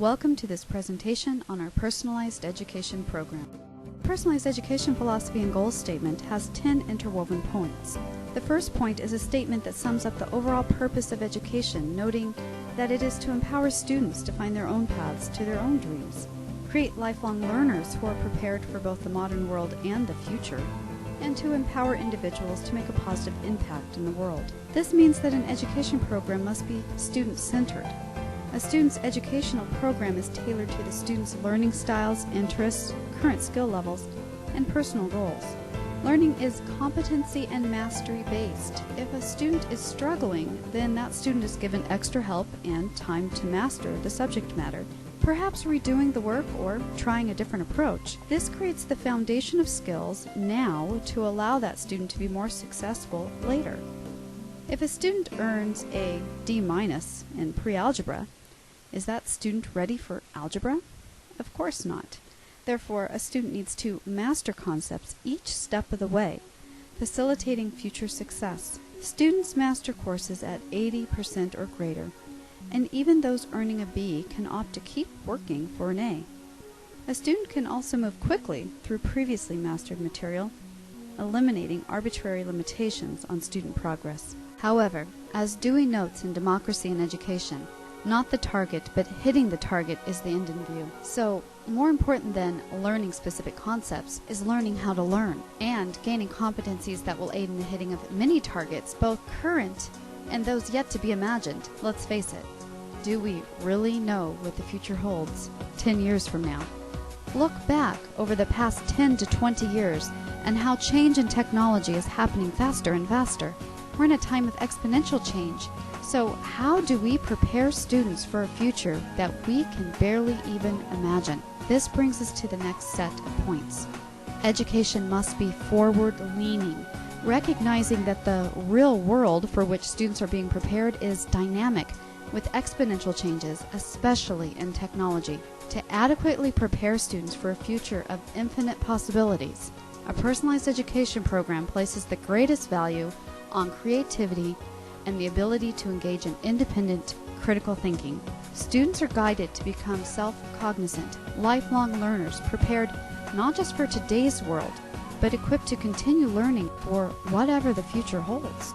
Welcome to this presentation on our Personalized Education program. Personalized Education Philosophy and Goals statement has 10 interwoven points. The first point is a statement that sums up the overall purpose of education, noting that it is to empower students to find their own paths to their own dreams, create lifelong learners who are prepared for both the modern world and the future, and to empower individuals to make a positive impact in the world. This means that an education program must be student-centered. A student's educational program is tailored to the student's learning styles, interests, current skill levels, and personal goals. Learning is competency and mastery based. If a student is struggling, then that student is given extra help and time to master the subject matter, perhaps redoing the work or trying a different approach. This creates the foundation of skills now to allow that student to be more successful later. If a student earns a D- in pre-algebra, is that student ready for algebra? Of course not. Therefore, a student needs to master concepts each step of the way, facilitating future success. Students master courses at 80% or greater, and even those earning a B can opt to keep working for an A. A student can also move quickly through previously mastered material, eliminating arbitrary limitations on student progress. However, as Dewey notes in Democracy in Education, not the target, but hitting the target is the end in view. So, more important than learning specific concepts is learning how to learn and gaining competencies that will aid in the hitting of many targets, both current and those yet to be imagined. Let's face it, do we really know what the future holds 10 years from now? Look back over the past 10 to 20 years and how change in technology is happening faster and faster. We're in a time of exponential change. So how do we prepare students for a future that we can barely even imagine? This brings us to the next set of points. Education must be forward-leaning, recognizing that the real world for which students are being prepared is dynamic, with exponential changes, especially in technology. To adequately prepare students for a future of infinite possibilities, a personalized education program places the greatest value on creativity and the ability to engage in independent, critical thinking. Students are guided to become self-cognizant, lifelong learners prepared not just for today's world, but equipped to continue learning for whatever the future holds.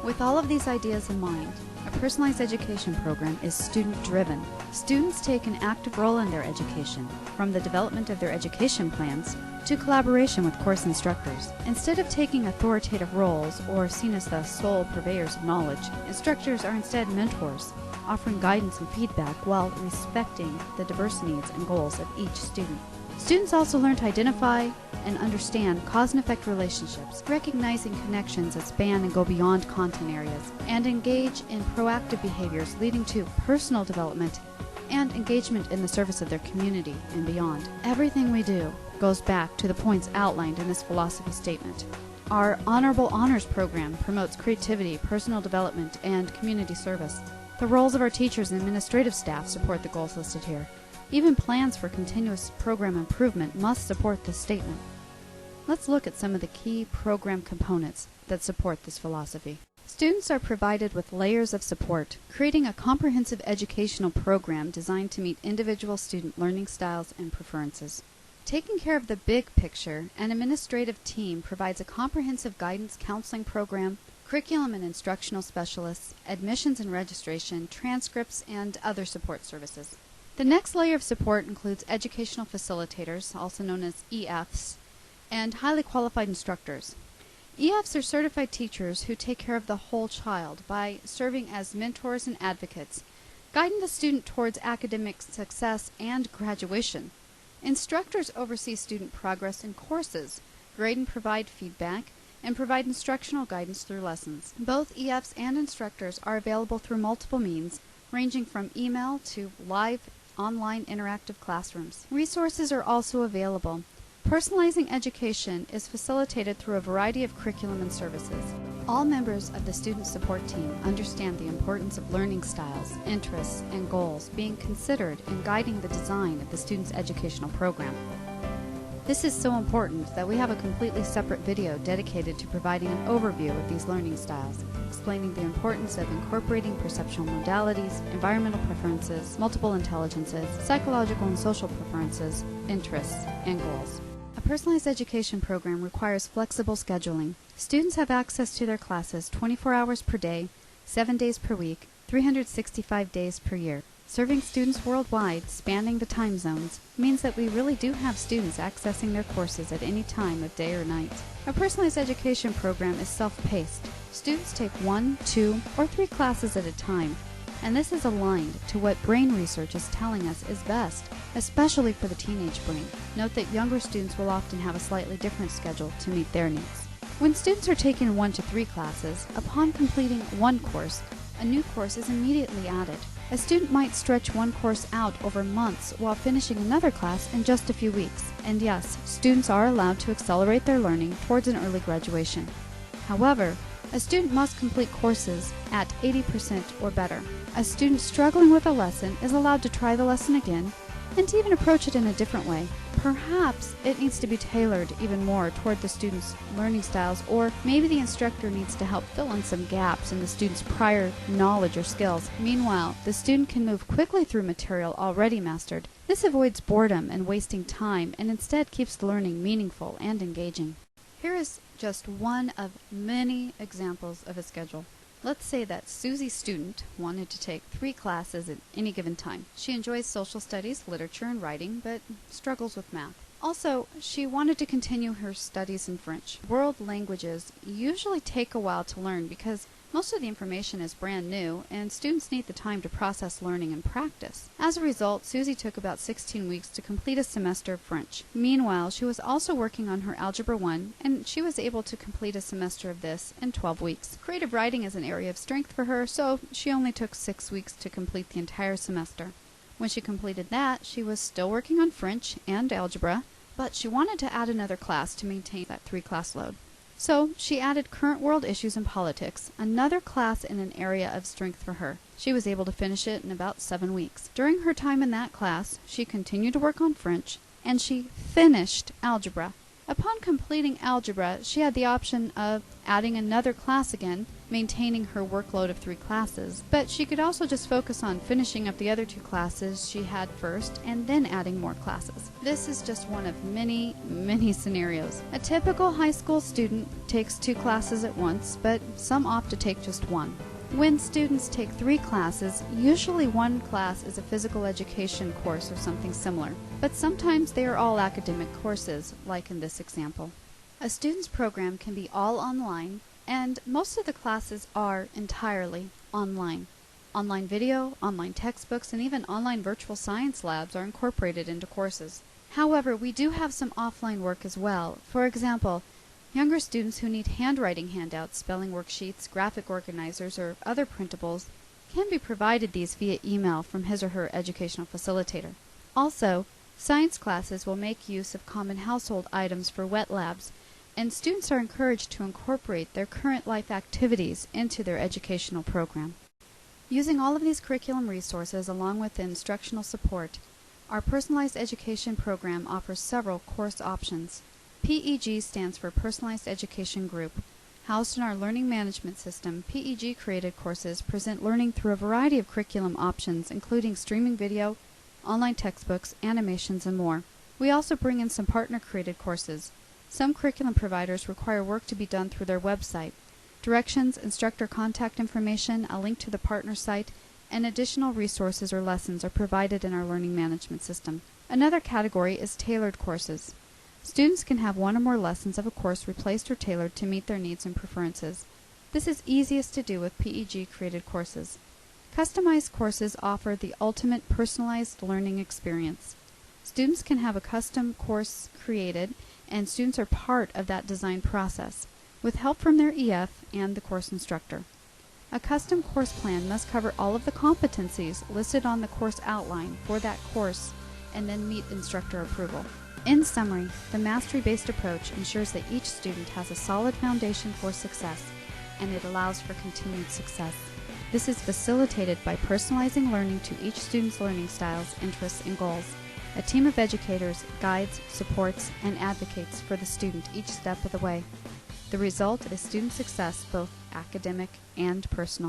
With all of these ideas in mind, a personalized education program is student-driven. Students take an active role in their education, from the development of their education plans to collaboration with course instructors. Instead of taking authoritative roles or seen as the sole purveyors of knowledge, instructors are instead mentors, offering guidance and feedback while respecting the diverse needs and goals of each student. Students also learn to identify and understand cause and effect relationships, recognizing connections that span and go beyond content areas, and engage in proactive behaviors leading to personal development and engagement in the service of their community and beyond. Everything we do goes back to the points outlined in this philosophy statement. Our Honorable Honors program promotes creativity, personal development, and community service. The roles of our teachers and administrative staff support the goals listed here. Even plans for continuous program improvement must support this statement. Let's look at some of the key program components that support this philosophy. Students are provided with layers of support, creating a comprehensive educational program designed to meet individual student learning styles and preferences. Taking care of the big picture, an administrative team provides a comprehensive guidance counseling program, curriculum and instructional specialists, admissions and registration, transcripts, and other support services. The next layer of support includes educational facilitators, also known as EFs, and highly qualified instructors. EFs are certified teachers who take care of the whole child by serving as mentors and advocates, guiding the student towards academic success and graduation. Instructors oversee student progress in courses, grade and provide feedback, and provide instructional guidance through lessons. Both EFs and instructors are available through multiple means, ranging from email to live online interactive classrooms. Resources are also available. Personalizing education is facilitated through a variety of curriculum and services. All members of the student support team understand the importance of learning styles, interests, and goals being considered in guiding the design of the student's educational program. This is so important that we have a completely separate video dedicated to providing an overview of these learning styles, explaining the importance of incorporating perceptual modalities, environmental preferences, multiple intelligences, psychological and social preferences, interests, and goals. A personalized education program requires flexible scheduling. Students have access to their classes 24 hours per day, 7 days per week, 365 days per year. Serving students worldwide, spanning the time zones, means that we really do have students accessing their courses at any time of day or night. A personalized education program is self-paced. Students take 1, 2, or 3 classes at a time, and this is aligned to what brain research is telling us is best, especially for the teenage brain. Note that younger students will often have a slightly different schedule to meet their needs. When students are taking 1 to 3 classes, upon completing one course, a new course is immediately added. A student might stretch one course out over months while finishing another class in just a few weeks. And yes, students are allowed to accelerate their learning towards an early graduation. However, a student must complete courses at 80% or better. A student struggling with a lesson is allowed to try the lesson again and to even approach it in a different way. Perhaps it needs to be tailored even more toward the student's learning styles, or maybe the instructor needs to help fill in some gaps in the student's prior knowledge or skills. Meanwhile, the student can move quickly through material already mastered. This avoids boredom and wasting time, and instead keeps the learning meaningful and engaging. Here is just one of many examples of a schedule. Let's say that Susie student wanted to take 3 classes at any given time. She enjoys social studies, literature, and writing, but struggles with math. Also, she wanted to continue her studies in French. World languages usually take a while to learn because most of the information is brand new, and students need the time to process learning and practice. As a result, Susie took about 16 weeks to complete a semester of French. Meanwhile, she was also working on her Algebra 1, and she was able to complete a semester of this in 12 weeks. Creative writing is an area of strength for her, so she only took 6 weeks to complete the entire semester. When she completed that, she was still working on French and algebra, but she wanted to add another class to maintain that 3-class load. So she added Current World Issues and Politics, another class in an area of strength for her. She was able to finish it in about 7 weeks. During her time in that class, she continued to work on French, and she finished algebra. Upon completing algebra, she had the option of adding another class again, maintaining her workload of 3 classes, but she could also just focus on finishing up the other 2 classes she had first and then adding more classes. This is just one of many, many scenarios. A typical high school student takes 2 classes at once, but some opt to take just 1. When students take 3 classes, usually one class is a physical education course or something similar, but sometimes they are all academic courses, like in this example. A student's program can be all online, and most of the classes are entirely online. Online video, online textbooks, and even online virtual science labs are incorporated into courses. However, we do have some offline work as well. For example, younger students who need handwriting handouts, spelling worksheets, graphic organizers, or other printables can be provided these via email from his or her educational facilitator. Also, science classes will make use of common household items for wet labs, and students are encouraged to incorporate their current life activities into their educational program. Using all of these curriculum resources along with the instructional support, our personalized education program offers several course options. PEG stands for Personalized Education Group. Housed in our learning management system, PEG-created courses present learning through a variety of curriculum options, including streaming video, online textbooks, animations, and more. We also bring in some partner-created courses. Some curriculum providers require work to be done through their website. Directions, instructor contact information, a link to the partner site, and additional resources or lessons are provided in our learning management system. Another category is tailored courses. Students can have 1 or more lessons of a course replaced or tailored to meet their needs and preferences. This is easiest to do with PEG-created courses. Customized courses offer the ultimate personalized learning experience. Students can have a custom course created, and students are part of that design process, with help from their EF and the course instructor. A custom course plan must cover all of the competencies listed on the course outline for that course and then meet instructor approval. In summary, the mastery-based approach ensures that each student has a solid foundation for success, and it allows for continued success. This is facilitated by personalizing learning to each student's learning styles, interests, and goals. A team of educators guides, supports, and advocates for the student each step of the way. The result is student success, both academic and personal.